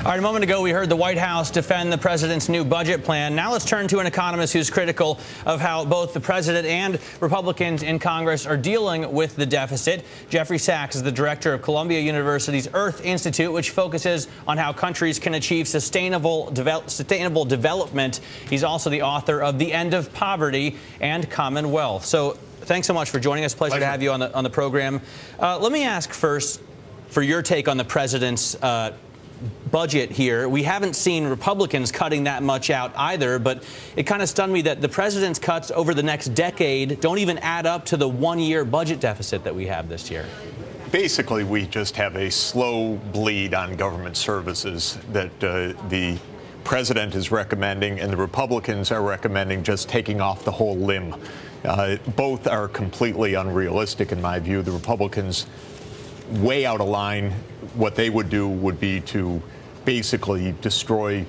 All right, a moment ago, we heard the White House defend the president's new budget plan. Now let's turn to an economist who's critical of how both the president and Republicans in Congress are dealing with the deficit. Jeffrey Sachs is the director of Columbia University's Earth Institute, which focuses on how countries can achieve sustainable development. He's also the author of The End of Poverty and Commonwealth. So thanks so much for joining us. Pleasure to have you on the program. Let me ask first for your take on the president's budget here. We haven't seen Republicans cutting that much out either, but it kind of stunned me that the president's cuts over the next decade don't even add up to the one-year budget deficit that we have this year. Basically, we just have a slow bleed on government services that the president is recommending and the Republicans are recommending just taking off the whole limb. Both are completely unrealistic in my view. The Republicans way out of line. What they would do would be to basically destroy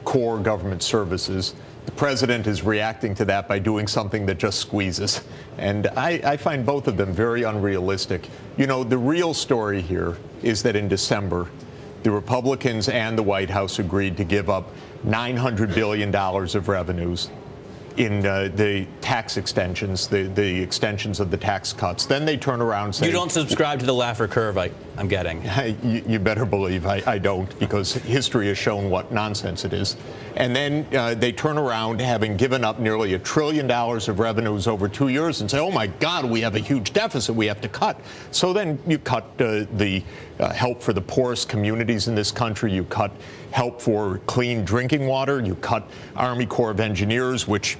core government services. The president is reacting to that by doing something that just squeezes. And I find both of them very unrealistic. You know, the real story here is that in December, the Republicans and the White House agreed to give up $900 billion of revenues in the tax extensions, the extensions of the tax cuts. Then they turn around and say— You don't subscribe to the Laffer curve, I'm getting. You better believe I don't, because history has shown what nonsense it is. And then they turn around, having given up nearly $1 trillion of revenues over 2 years, and say, oh my God, we have a huge deficit we have to cut. So then you cut the help for the poorest communities in this country. You cut help for clean drinking water. You cut Army Corps of Engineers, which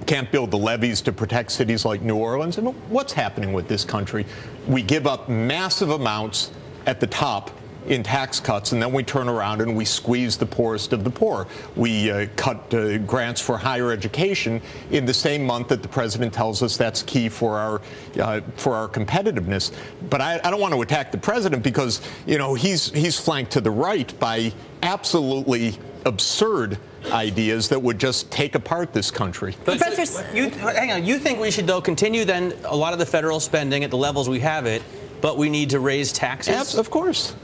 can't build the levees to protect cities like New Orleans. And what's happening with this country? We give up massive amounts at the top in tax cuts, and then we turn around and we squeeze the poorest of the poor. We cut grants for higher education in the same month that the president tells us that's key for our competitiveness. But I don't want to attack the president because, you know, he's flanked to the right by absolutely absurd ideas that would just take apart this country. But hang on, you think we should, though, continue then a lot of the federal spending at the levels we have it, but we need to raise taxes? Yes, of course.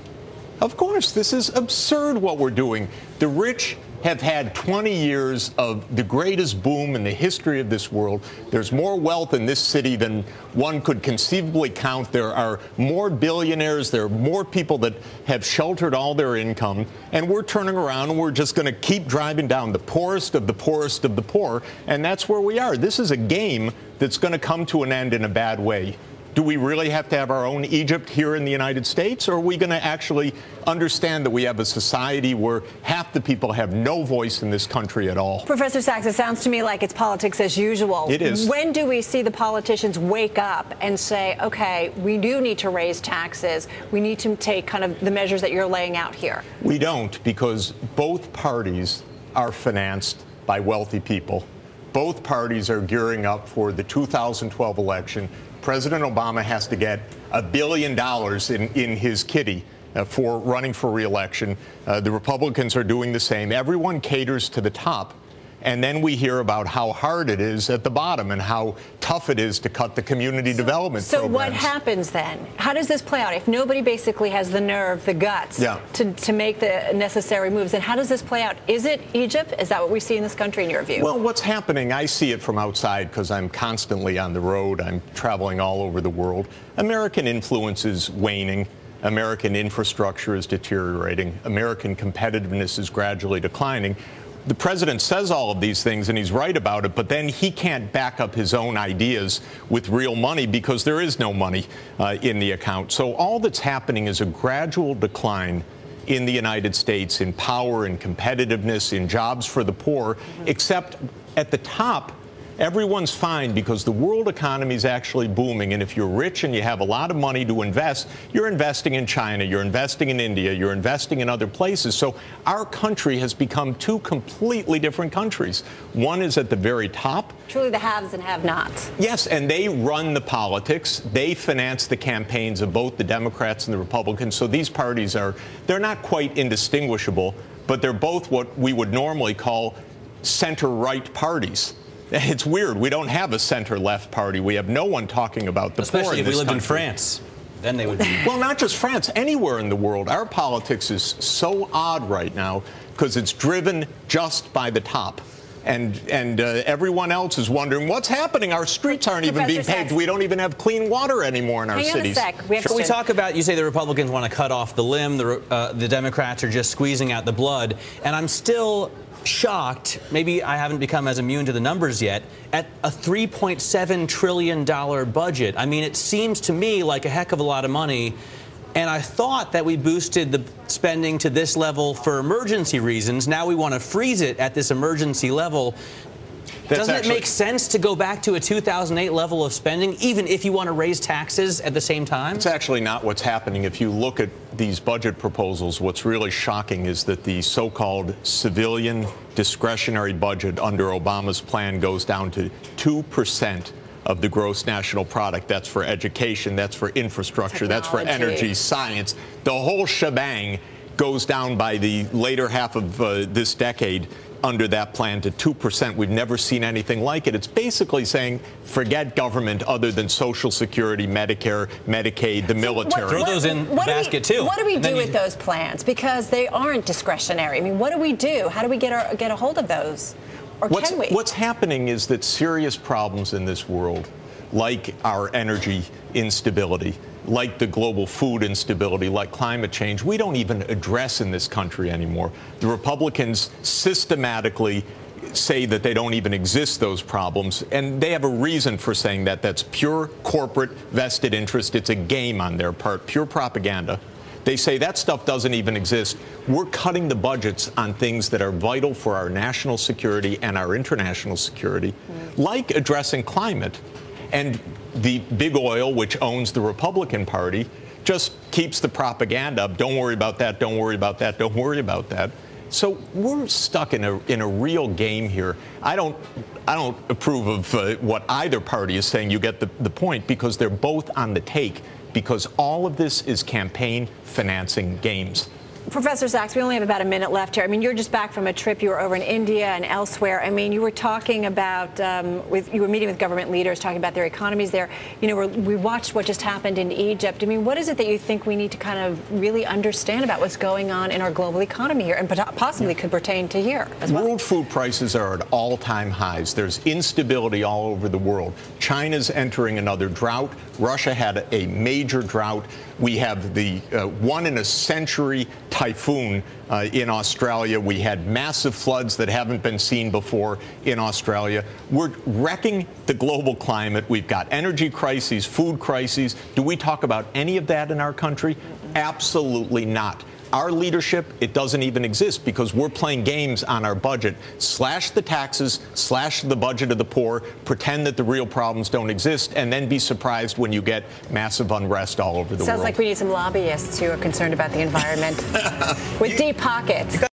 Of course. This is absurd what we're doing. The rich have had 20 years of the greatest boom in the history of this world. There's more wealth in this city than one could conceivably count. There are more billionaires. There are more people that have sheltered all their income. And we're turning around and we're just going to keep driving down the poorest of the poorest of the poor. And that's where we are. This is a game that's going to come to an end in a bad way. Do we really have to have our own Egypt here in the United States, or are we going to actually understand that we have a society where half the people have no voice in this country at all? Professor Sachs, it sounds to me like it's politics as usual. It is. When do we see the politicians wake up and say, okay, we do need to raise taxes, we need to take kind of the measures that you're laying out here? We don't, because both parties are financed by wealthy people. Both parties are gearing up for the 2012 election. President Obama has to get $1 billion in his kitty for running for re-election. The Republicans are doing the same. Everyone caters to the top. And then we hear about how hard it is at the bottom and how tough it is to cut the community development programs. So what happens then? How does this play out? If nobody basically has the nerve, the guts to make the necessary moves, then how does this play out? Is it Egypt? Is that what we see in this country in your view? Well, what's happening, I see it from outside because I'm constantly on the road. I'm traveling all over the world. American influence is waning. American infrastructure is deteriorating. American competitiveness is gradually declining. The president says all of these things, and he's right about it, but then he can't back up his own ideas with real money because there is no money in the account. So all that's happening is a gradual decline in the United States in power and competitiveness, in jobs for the poor, except at the top, everyone's fine because the world economy is actually booming. And if you're rich and you have a lot of money to invest, you're investing in China, you're investing in India, you're investing in other places. So our country has become two completely different countries. One is at the very top. Truly the haves and have-nots. Yes, and they run the politics. They finance the campaigns of both the Democrats and the Republicans. So these parties they're not quite indistinguishable, but they're both what we would normally call center-right parties. It's weird. We don't have a center-left party. We have no one talking about the poor in this country. Especially if we lived in France. then they would be. Well, not just France, anywhere in the world. Our politics is so odd right now because it's driven just by the top. And everyone else is wondering what's happening. Our streets aren't even being paved. We don't even have clean water anymore in our cities. Hang on a sec. We talk about, you say the Republicans want to cut off the limb, the Democrats are just squeezing out the blood, and I'm still shocked, maybe I haven't become as immune to the numbers yet, at a $3.7 trillion budget. I mean, it seems to me like a heck of a lot of money. And I thought that we boosted the spending to this level for emergency reasons. Now we want to freeze it at this emergency level. Doesn't it make sense to go back to a 2008 level of spending, even if you want to raise taxes at the same time? It's actually not what's happening. If you look at these budget proposals, what's really shocking is that the so-called civilian discretionary budget under Obama's plan goes down to 2% of the gross national product. That's for education, that's for infrastructure, that's for energy, science. The whole shebang goes down by the later half of this decade under that plan to 2%. We've never seen anything like it. It's basically saying forget government other than Social Security, Medicare, Medicaid, the military. Throw those in the basket, too. What do we do with those plans? Because they aren't discretionary. I mean, what do we do? How do we get a hold of those? Or can we? What's happening is that serious problems in this world, like our energy instability, like the global food instability, like climate change, we don't even address in this country anymore. The Republicans systematically say that they don't even exist, those problems, and they have a reason for saying that. That's pure corporate vested interest. It's a game on their part, pure propaganda. They say that stuff doesn't even exist. We're cutting the budgets on things that are vital for our national security and our international security, like addressing climate. And the big oil, which owns the Republican Party, just keeps the propaganda up. Don't worry about that. Don't worry about that. Don't worry about that. So we're stuck in a real game here. I don't approve of what either party is saying. You get the point, because they're both on the take, because all of this is campaign financing games. Professor Sachs, we only have about a minute left here. I mean, you're just back from a trip. You were over in India and elsewhere. I mean, you were talking about, you were meeting with government leaders, talking about their economies there. You know, we watched what just happened in Egypt. I mean, what is it that you think we need to kind of really understand about what's going on in our global economy here, and possibly could pertain to here as well? World food prices are at all-time highs. There's instability all over the world. China's entering another drought. Russia had a major drought. We have the one-in-a-century typhoon in Australia. We had massive floods that haven't been seen before in Australia. We're wrecking the global climate. We've got energy crises, food crises. Do we talk about any of that in our country? Absolutely not. Our leadership, it doesn't even exist, because we're playing games on our budget. Slash the taxes, slash the budget of the poor, pretend that the real problems don't exist, and then be surprised when you get massive unrest all over the world. Sounds like we need some lobbyists who are concerned about the environment with deep pockets.